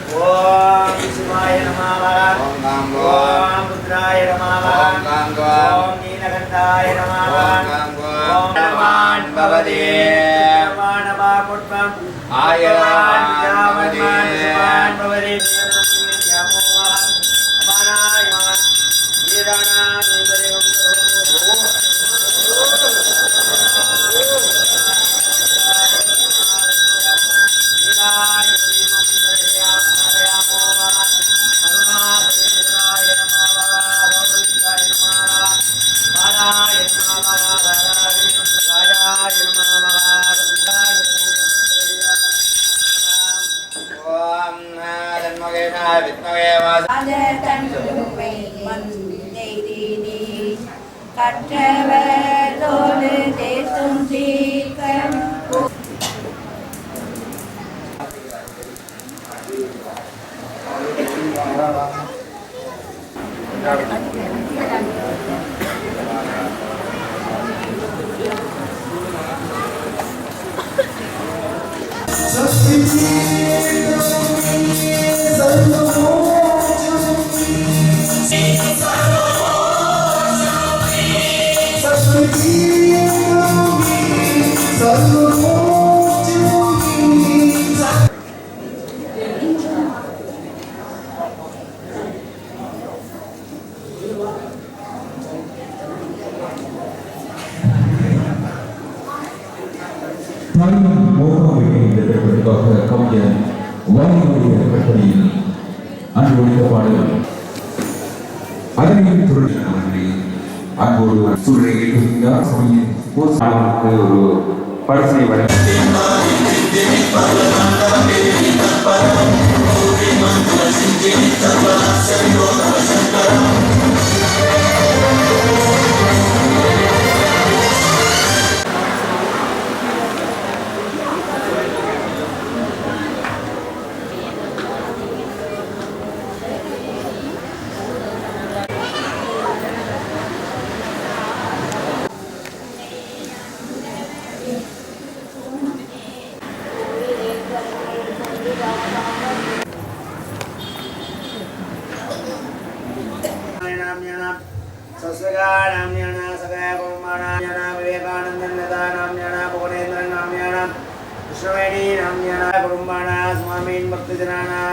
Om Shivaya Namaha. Om Rudraya Namaha. Om Nilakantaya Namaha. Om Naman Bhavade. Naman Bhavutvam. Ayaman Naman Bhavade. கற்றவரோடு தேசும் தீர்க்கம் கவிஞர் வாலியுடைய கட்டளையில் அன்று ஒழித்த பாடல் அதனையும் தொழிற்சங்கங்களை அன்போடு சூழலை ஏற்றுகின்றார் ஒரு பரிசை Swami Bhakti Janana